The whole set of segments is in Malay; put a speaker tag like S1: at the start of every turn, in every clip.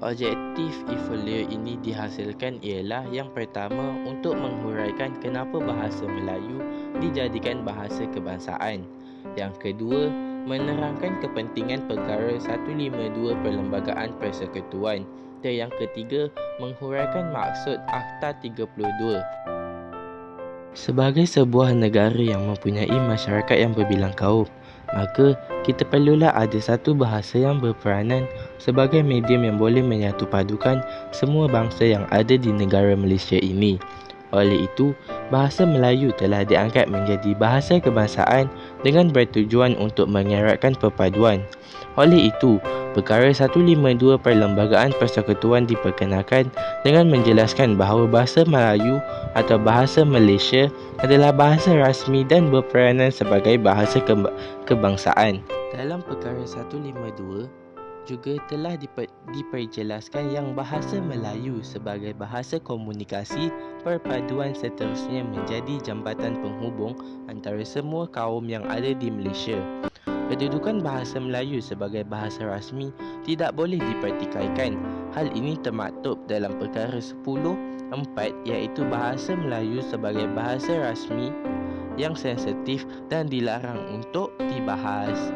S1: Objektif evaluasi ini dihasilkan ialah yang pertama untuk menghuraikan kenapa bahasa Melayu dijadikan bahasa kebangsaan. Yang kedua, menerangkan kepentingan perkara 152 Perlembagaan Persekutuan. Dan yang ketiga, menghuraikan maksud Akta 32. Sebagai sebuah negara yang mempunyai masyarakat yang berbilang kaum, maka kita perlulah ada satu bahasa yang berperanan sebagai medium yang boleh menyatupadukan semua bangsa yang ada di negara Malaysia ini. Oleh itu, bahasa Melayu telah diangkat menjadi bahasa kebangsaan dengan bertujuan untuk mengeratkan perpaduan. Oleh itu, perkara 152 Perlembagaan Persekutuan diperkenalkan dengan menjelaskan bahawa bahasa Melayu atau bahasa Malaysia adalah bahasa rasmi dan berperanan sebagai bahasa kebangsaan. Dalam perkara 152 juga telah diperjelaskan yang bahasa Melayu sebagai bahasa komunikasi perpaduan seterusnya menjadi jambatan penghubung antara semua kaum yang ada di Malaysia. Kedudukan bahasa Melayu sebagai bahasa rasmi tidak boleh dipertikaikan. Hal ini termaktub dalam perkara 10(4) iaitu bahasa Melayu sebagai bahasa rasmi yang sensitif dan dilarang untuk dibahas.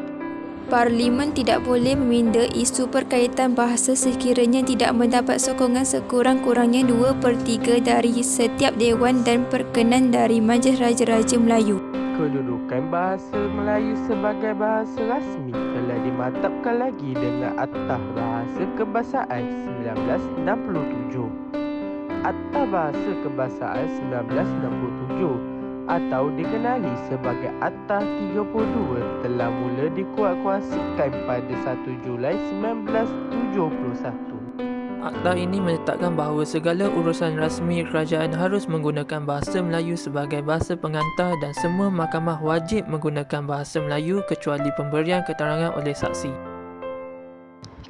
S2: Parlimen tidak boleh meminda isu berkaitan bahasa sekiranya tidak mendapat sokongan sekurang-kurangnya 2/3 dari setiap Dewan dan perkenan dari Majlis Raja-Raja Melayu.
S3: Kedudukan bahasa Melayu sebagai bahasa rasmi telah dimantapkan lagi dengan Akta Bahasa Kebangsaan 1967. Akta Bahasa Kebangsaan 1967 atau dikenali sebagai Akta 32 telah mula dikuatkuasikan pada 1 Julai 1971.
S4: Akta ini menetapkan bahawa segala urusan rasmi kerajaan harus menggunakan bahasa Melayu sebagai bahasa pengantar dan semua mahkamah wajib menggunakan bahasa Melayu kecuali pemberian keterangan oleh saksi.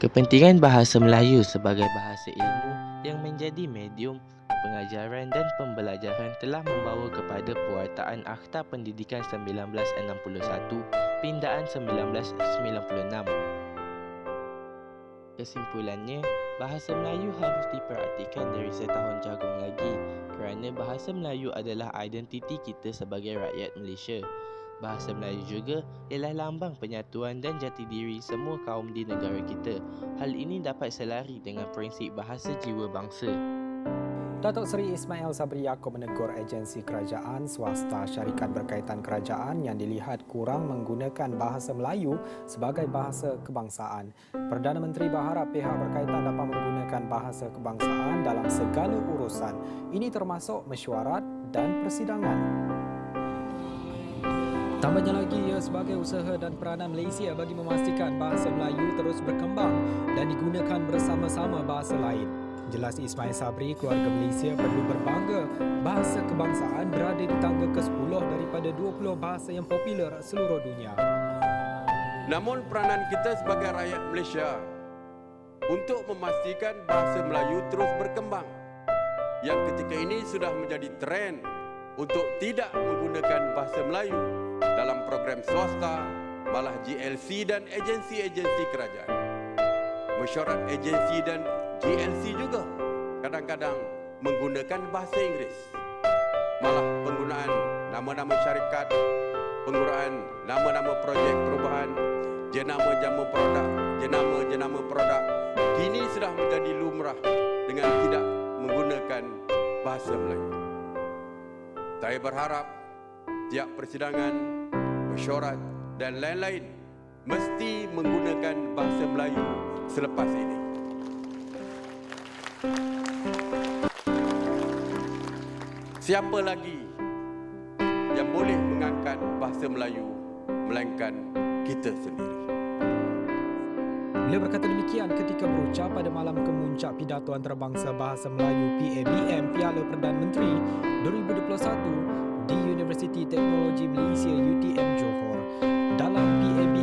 S1: Kepentingan bahasa Melayu sebagai bahasa ilmu yang menjadi medium pengajaran dan pembelajaran telah membawa kepada pewartaan Akta Pendidikan 1961, pindaan 1996. Kesimpulannya, bahasa Melayu harus diperhatikan dari setahun jagung lagi kerana bahasa Melayu adalah identiti kita sebagai rakyat Malaysia. Bahasa Melayu juga ialah lambang penyatuan dan jati diri semua kaum di negara kita. Hal ini dapat selari dengan prinsip bahasa jiwa bangsa.
S5: Datuk Seri Ismail Sabri Yaakob menegur agensi kerajaan, swasta, syarikat berkaitan kerajaan yang dilihat kurang menggunakan bahasa Melayu sebagai bahasa kebangsaan. Perdana Menteri berharap pihak berkaitan dapat menggunakan bahasa kebangsaan dalam segala urusan. Ini termasuk mesyuarat dan persidangan. Tambahnya lagi, ia sebagai usaha dan peranan Malaysia bagi memastikan bahasa Melayu terus berkembang dan digunakan bersama-sama bahasa lain. Jelas Ismail Sabri, keluarga Malaysia perlu berbangga bahasa kebangsaan berada di tangga ke-10 daripada 20 bahasa yang popular seluruh dunia.
S6: Namun peranan kita sebagai rakyat Malaysia untuk memastikan bahasa Melayu terus berkembang, yang ketika ini sudah menjadi trend untuk tidak menggunakan bahasa Melayu dalam program swasta, malah GLC dan agensi-agensi kerajaan. Mesyuarat agensi dan GLC juga kadang-kadang menggunakan bahasa Inggeris. Malah penggunaan nama-nama syarikat, penggunaan nama-nama projek perubahan, jenama-jenama produk, kini sudah menjadi lumrah dengan tidak menggunakan bahasa Melayu. Saya berharap tiap persidangan, mesyuarat dan lain-lain mesti menggunakan bahasa Melayu selepas ini. Siapa lagi yang boleh mengangkat bahasa Melayu melainkan kita sendiri?
S5: Beliau berkata demikian ketika berucap pada malam kemuncak pidato antarabangsa bahasa Melayu PABM Piala Perdana Menteri 2021 di Universiti Teknologi Malaysia UTM Johor. Dalam PABM